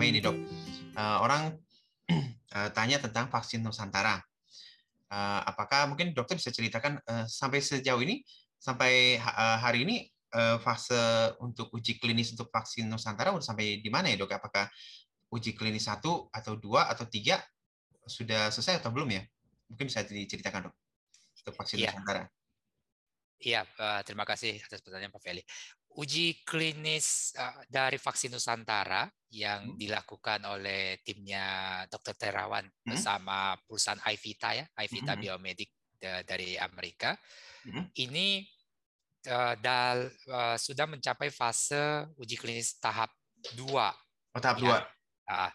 ramai ini, Dok. Orang tanya tentang vaksin Nusantara. Apakah mungkin dokter bisa ceritakan sampai sejauh ini, sampai hari ini, fase untuk uji klinis untuk vaksin Nusantara udah sampai di mana ya, Dok? Apakah uji klinis 1 atau 2 atau 3 sudah selesai atau belum ya? Mungkin bisa diceritakan, Dok, untuk vaksin Iya, Nusantara. iya, terima kasih atas pertanyaan Pak Feli. Uji klinis dari vaksin Nusantara yang dilakukan oleh timnya Dr. Terawan bersama perusahaan iVita ya, iVita Biomedik dari Amerika, ini sudah mencapai fase uji klinis tahap 2. Oh, tahap 2. Ya.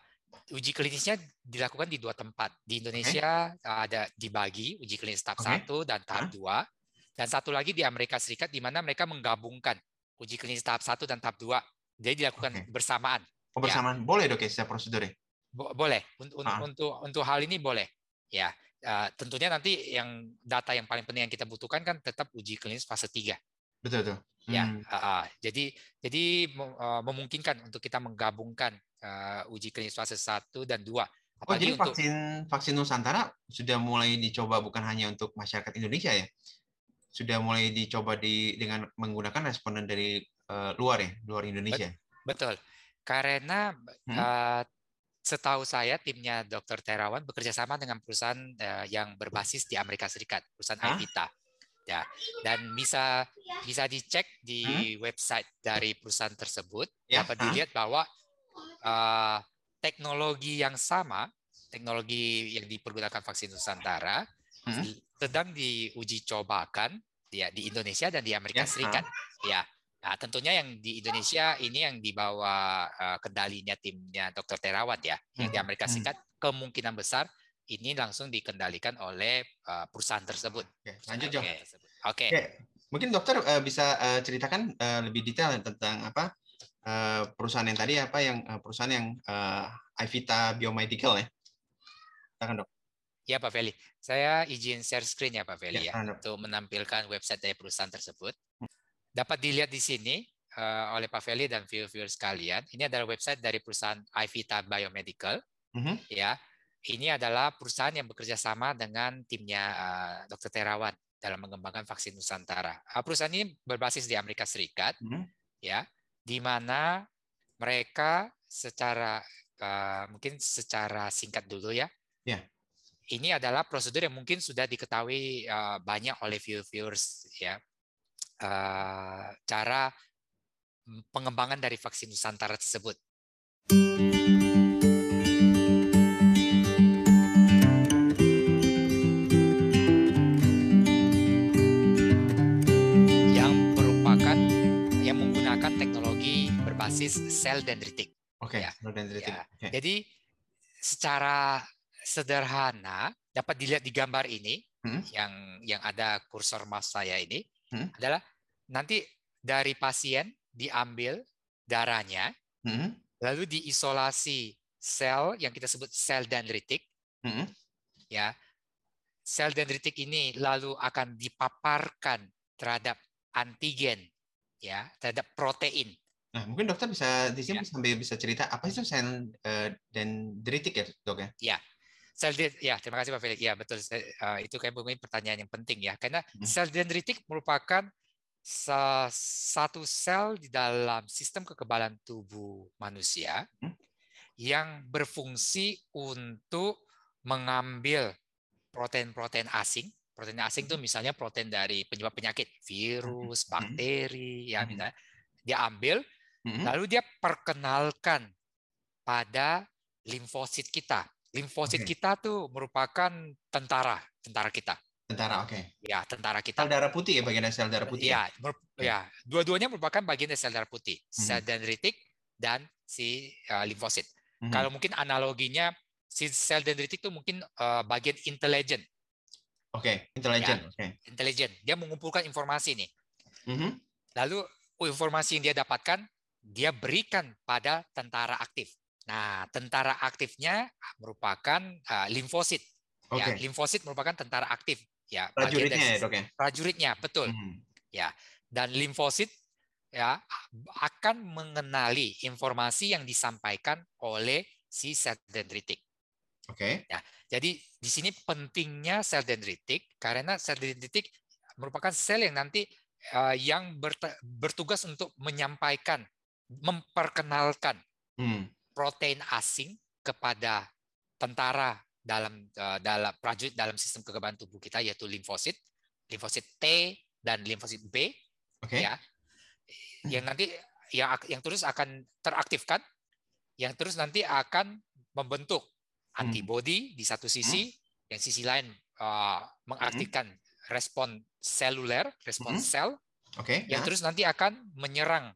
Uji klinisnya dilakukan di 2 tempat. Di Indonesia ada dibagi uji klinis tahap 1 dan tahap 2. Dan satu lagi di Amerika Serikat, di mana mereka menggabungkan uji klinis tahap 1 dan tahap 2. Jadi dilakukan bersamaan. Oh, bersamaan. Ya. Boleh, Dok, ya, secara prosedurnya? Boleh. Untuk hal ini boleh. Ya, tentunya nanti yang data yang paling penting yang kita butuhkan kan tetap uji klinis fase 3. Betul. Ya, jadi memungkinkan untuk kita menggabungkan uji klinis fase 1 dan 2. Oh, jadi vaksin Nusantara sudah mulai dicoba bukan hanya untuk masyarakat Indonesia ya? Sudah mulai dicoba dengan menggunakan responden dari luar Indonesia. Betul, karena setahu saya timnya Dr. Terawan bekerja sama dengan perusahaan yang berbasis di Amerika Serikat, perusahaan iVita. Ya, dan bisa dicek di website dari perusahaan tersebut, dapat dilihat bahwa teknologi yang sama, teknologi yang dipergunakan vaksin Nusantara sedang diuji cobakan ya di Indonesia dan di Amerika Serikat. Ya, nah, tentunya yang di Indonesia ini yang dibawa kendalinya timnya Dr. Terawan ya, yang di Amerika Serikat kemungkinan besar ini langsung dikendalikan oleh perusahaan tersebut. Lanjut, Jo. Oke. Mungkin dokter bisa ceritakan lebih detail tentang apa perusahaan yang tadi, perusahaan yang iVita Biomedical ya. Silakan, Dok. Ya, Pak Feli. Saya izin share screen ya, Pak Feli ya, untuk Dok. menampilkan website dari perusahaan tersebut. Dapat dilihat di sini oleh Pak Feli dan viewer sekalian. Ini adalah website dari perusahaan iVita Biomedical. Ya, ini adalah perusahaan yang bekerja sama dengan timnya Dr. Terawan dalam mengembangkan vaksin Nusantara. Perusahaan ini berbasis di Amerika Serikat, ya, di mana mereka mungkin secara singkat dulu ya. Ini adalah prosedur yang mungkin sudah diketahui banyak oleh viewers ya. Cara pengembangan dari vaksin Nusantara tersebut. Yang menggunakan teknologi berbasis sel dendritik. Oke, sel dendritik. Jadi secara sederhana dapat dilihat di gambar ini yang ada kursor mouse saya ini adalah nanti dari pasien diambil darahnya lalu diisolasi sel yang kita sebut sel dendritik. Ya, sel dendritik ini lalu akan dipaparkan terhadap antigen ya, terhadap protein. Nah, mungkin dokter bisa di sini sambil bisa cerita apa itu sel dendritik ya, Dok ya? Ya. Terima kasih Pak Felix. Ya, betul. Itu kayak mungkin pertanyaan yang penting ya. Karena sel dendritik merupakan satu sel di dalam sistem kekebalan tubuh manusia yang berfungsi untuk mengambil protein-protein asing. Protein asing itu misalnya protein dari penyebab penyakit, virus, bakteri, ya misalnya. Dia ambil, lalu dia perkenalkan pada limfosit kita. Limfosit kita tuh merupakan tentara kita. Tentara, oke. Ya, tentara kita. Sel darah putih ya, bagian dari sel darah putih ya? Ya, dua-duanya merupakan bagian dari sel darah putih. Sel dendritik dan si limfosit. Kalau mungkin analoginya, si sel dendritik itu mungkin bagian intelijen. Oke, intelijen. Intelijen. Dia mengumpulkan informasi nih. Lalu informasi yang dia dapatkan, dia berikan pada tentara aktif. Nah, tentara aktifnya merupakan limfosit. Ya, limfosit merupakan tentara aktif. Ya, prajuritnya ya, Dok ya? Prajuritnya, betul. Ya, dan limfosit ya akan mengenali informasi yang disampaikan oleh si sel dendritik. Oke. Ya, jadi di sini pentingnya sel dendritik karena sel dendritik merupakan sel yang nanti yang bertugas untuk menyampaikan, memperkenalkan protein asing kepada tentara dalam prajurit dalam sistem kekebalan tubuh kita, yaitu limfosit T dan limfosit B, Oke. ya, yang nanti yang terus akan teraktifkan, yang terus nanti akan membentuk antibodi di satu sisi, yang sisi lain mengaktifkan respon seluler, respon sel, yang terus nanti akan menyerang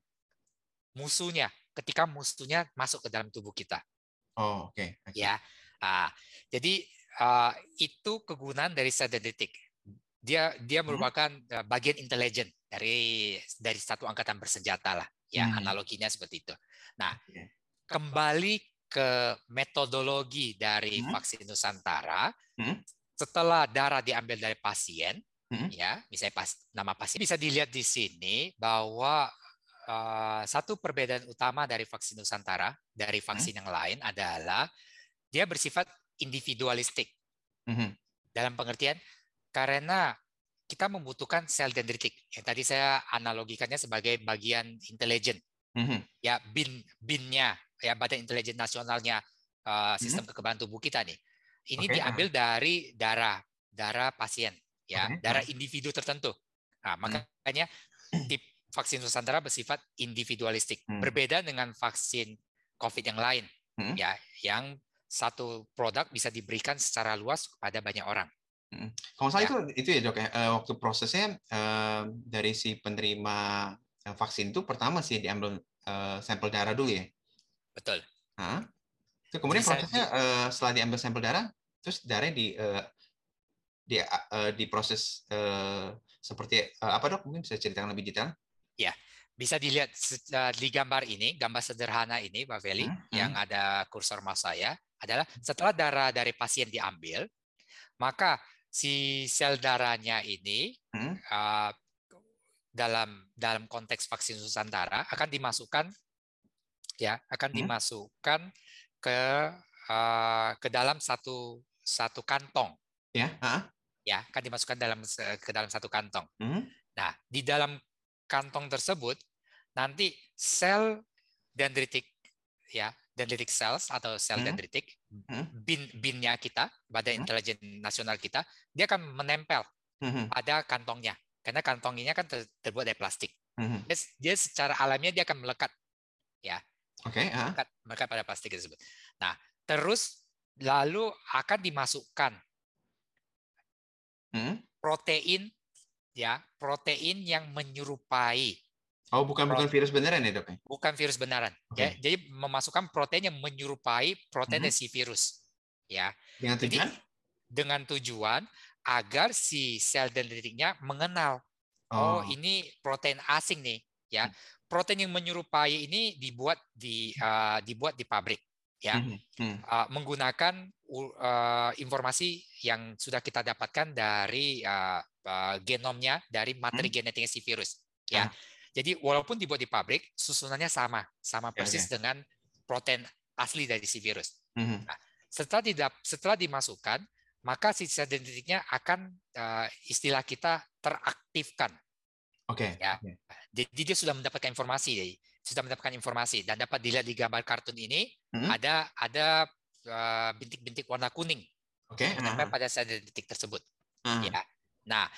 musuhnya ketika musuhnya masuk ke dalam tubuh kita. Oh, oke. Ya, jadi itu kegunaan dari sel dendritik. Dia merupakan bagian intelijen dari satu angkatan bersenjata lah, ya, analoginya seperti itu. Nah, kembali ke metodologi dari vaksin Nusantara, setelah darah diambil dari pasien, ya, misalnya nama pasien, bisa dilihat di sini bahwa satu perbedaan utama dari vaksin Nusantara dari vaksin yang lain adalah dia bersifat individualistik. Dalam pengertian karena kita membutuhkan sel dendritik yang tadi saya analogikannya sebagai bagian intelijen, ya, bin-nya, ya, Badan Intelijen Nasionalnya sistem kekebalan tubuh kita nih. Ini diambil dari darah pasien, ya, darah individu tertentu. Nah, makanya tip vaksin Nusantara bersifat individualistik, berbeda dengan vaksin COVID yang lain, ya, yang satu produk bisa diberikan secara luas kepada banyak orang. Kalau salah itu ya dok ya, waktu prosesnya dari si penerima vaksin itu pertama sih diambil sampel darah dulu ya. Betul. Itu kemudian prosesnya setelah diambil sampel darah, terus darahnya diproses seperti apa dok? Mungkin bisa ceritakan lebih detail? Ya, bisa dilihat di gambar ini, gambar sederhana ini, Pak Feli, yang ada kursor mouse saya, adalah setelah darah dari pasien diambil, maka si sel darahnya ini dalam konteks vaksin Nusantara akan dimasukkan, ya, dimasukkan ke dalam satu kantong, ya, akan dimasukkan ke dalam satu kantong. Nah, di dalam kantong tersebut nanti sel dendritik, ya, dendritic cells atau sel dendritik, bin-nya kita, Badan Intelijen Nasional kita, dia akan menempel pada kantongnya karena kantongnya kan terbuat dari plastik. Dia secara alamiah dia akan melekat, ya, melekat pada plastik tersebut. Nah, terus lalu akan dimasukkan protein, ya, protein yang menyerupai. Oh, bukan virus beneran ya dok? Bukan virus beneran. Ya, jadi memasukkan protein yang menyerupai protein dari si virus. Ya. Dengan tujuan agar si sel dendritiknya mengenal, oh ini protein asing nih. Ya, protein yang menyerupai ini dibuat di pabrik. Ya, menggunakan informasi yang sudah kita dapatkan dari genomnya, dari materi genetiknya si virus. Ya. Jadi walaupun dibuat di pabrik, susunannya sama persis dengan protein asli dari si virus. Nah, setelah dimasukkan, maka si sel dendritiknya akan istilah kita teraktifkan. Ya. Jadi dia sudah mendapatkan informasi, dan dapat dilihat di gambar kartun ini ada bintik-bintik warna kuning menempel pada sel dendritik tersebut. Ya. Nah,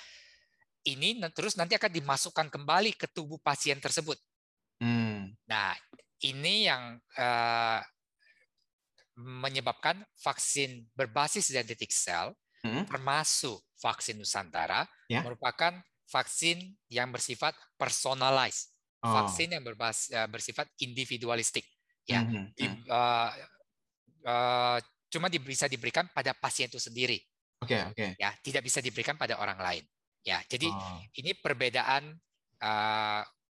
ini terus nanti akan dimasukkan kembali ke tubuh pasien tersebut. Nah, ini yang menyebabkan vaksin berbasis dendritic cell, termasuk vaksin Nusantara, merupakan vaksin yang bersifat personalized, vaksin yang bersifat individualistik. Ya, cuma bisa diberikan pada pasien itu sendiri. Ya, tidak bisa diberikan pada orang lain. Ya, jadi ini perbedaan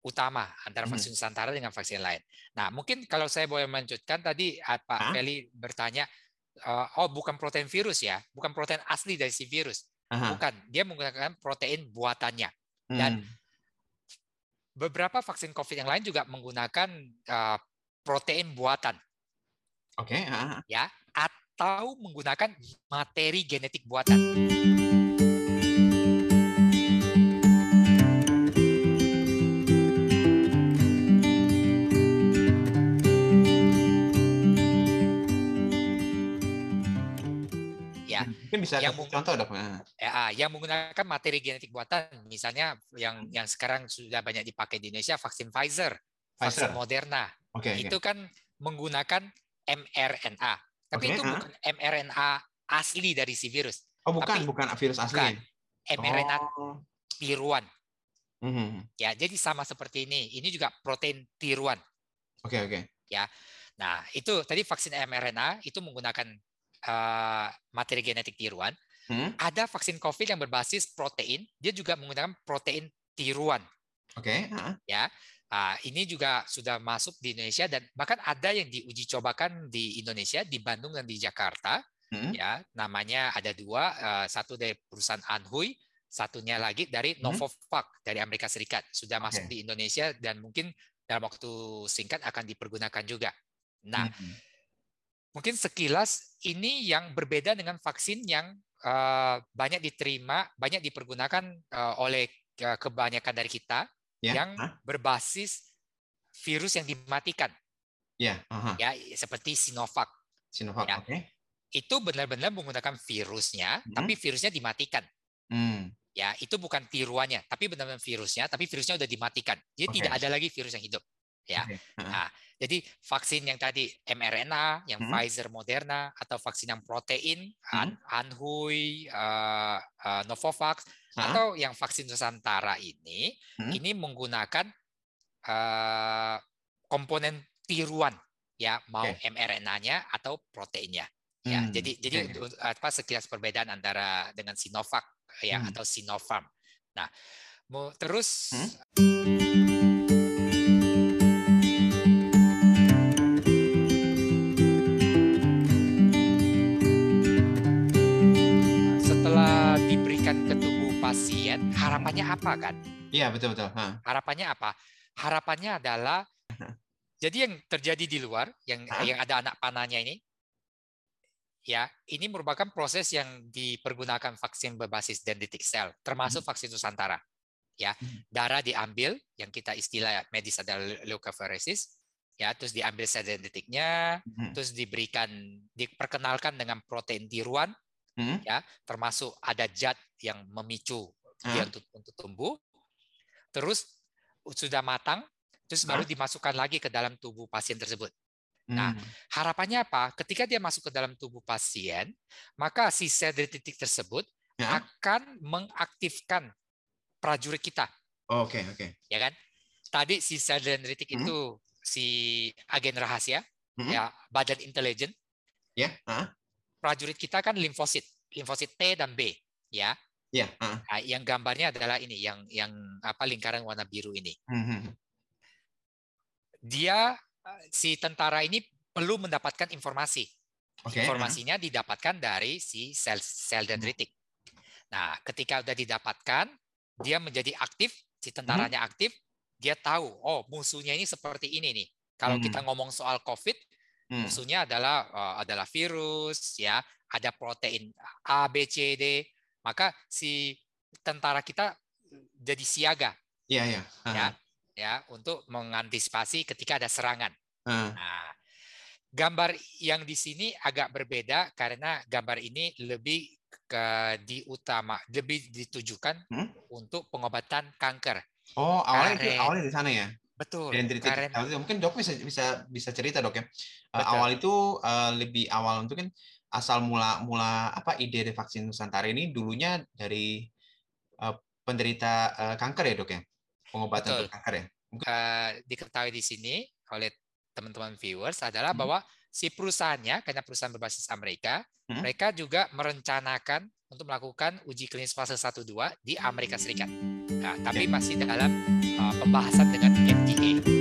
utama antara vaksin Nusantara dengan vaksin lain. Nah, mungkin kalau saya boleh melanjutkan tadi Pak Feli bertanya, oh bukan protein virus ya, bukan protein asli dari si virus, bukan, dia menggunakan protein buatannya. Dan beberapa vaksin COVID yang lain juga menggunakan protein buatan, Oke. ya, atau menggunakan materi genetik buatan. Ya, Mungkin bisa kasih contoh, Dok. yang menggunakan materi genetik buatan, misalnya yang sekarang sudah banyak dipakai di Indonesia, vaksin Pfizer, vaksin Moderna, itu kan menggunakan mRNA, tapi itu bukan mRNA asli dari si virus. Oh, bukan virus aslinya. mRNA tiruan. Ya, jadi sama seperti ini. Ini juga protein tiruan. Oke. Ya, nah itu tadi vaksin mRNA itu menggunakan materi genetik tiruan. Ada vaksin COVID yang berbasis protein, dia juga menggunakan protein tiruan. Oke. Ya, ini juga sudah masuk di Indonesia dan bahkan ada yang diuji cobakan di Indonesia, di Bandung dan di Jakarta. Ya, namanya ada dua, satu dari perusahaan Anhui, satunya lagi dari Novavax dari Amerika Serikat. Sudah masuk di Indonesia dan mungkin dalam waktu singkat akan dipergunakan juga. Nah, mungkin sekilas ini yang berbeda dengan vaksin yang banyak diterima, banyak dipergunakan oleh kebanyakan dari kita yang berbasis virus yang dimatikan. Ya, seperti Sinovac. Ya. Itu benar-benar menggunakan virusnya, tapi virusnya dimatikan. Ya, itu bukan tiruannya, tapi benar-benar virusnya, tapi virusnya udah dimatikan. Jadi tidak ada lagi virus yang hidup. Ya. Nah, jadi vaksin yang tadi mRNA, yang Pfizer, Moderna, atau vaksin yang protein, Anhui, Novavax, atau yang vaksin Nusantara ini menggunakan komponen tiruan, ya, mau mRNA-nya atau proteinnya. Ya, jadi apa sekilas perbedaan antara dengan Sinovac ya atau Sinopharm. Nah, terus setelah diberikan ke tubuh pasien, harapannya apa kan? Iya, betul. Harapannya apa? Harapannya adalah jadi yang terjadi di luar, yang ada anak panahnya ini, ya, ini merupakan proses yang dipergunakan vaksin berbasis dendritic cell, termasuk vaksin Nusantara. Ya, darah diambil, yang kita istilah medis adalah leukapheresis, ya, terus diambil sel dendritiknya, terus diperkenalkan dengan protein tiruan, ya, termasuk ada zat yang memicu dia untuk tumbuh, terus sudah matang, terus baru dimasukkan lagi ke dalam tubuh pasien tersebut. Nah, harapannya apa? Ketika dia masuk ke dalam tubuh pasien, maka si sel dendritik tersebut akan mengaktifkan prajurit kita. Oke. Ya kan? Tadi si sel dendritik itu si agen rahasia, ya, badan intelijen. Ya. Prajurit kita kan limfosit T dan B, ya. Nah, yang gambarnya adalah ini, yang apa lingkaran warna biru ini. Dia si tentara ini perlu mendapatkan informasi. Informasinya didapatkan dari si sel dendritik. Nah, ketika sudah didapatkan, dia menjadi aktif, si tentaranya aktif, dia tahu, oh, musuhnya ini seperti ini nih. Kalau kita ngomong soal COVID, musuhnya adalah virus, ya, ada protein A, B, C, D. Maka si tentara kita jadi siaga. Ya, untuk mengantisipasi ketika ada serangan. Nah, gambar yang di sini agak berbeda karena gambar ini lebih lebih ditujukan untuk pengobatan kanker. Oh, awalnya di sana ya. Betul. Mungkin Dok bisa cerita, Dok, ya. Awal itu lebih awal untuk kan asal mula apa ide dari vaksin Nusantara ini dulunya dari penderita kanker ya, Dok, ya. Pengobatan untuk kanker ya. Diketahui di sini oleh teman-teman viewers adalah bahwa si perusahaannya, karena perusahaan berbasis Amerika, mereka juga merencanakan untuk melakukan uji klinis fase 1-2 di Amerika Serikat. Nah, tapi masih dalam pembahasan dengan FDA.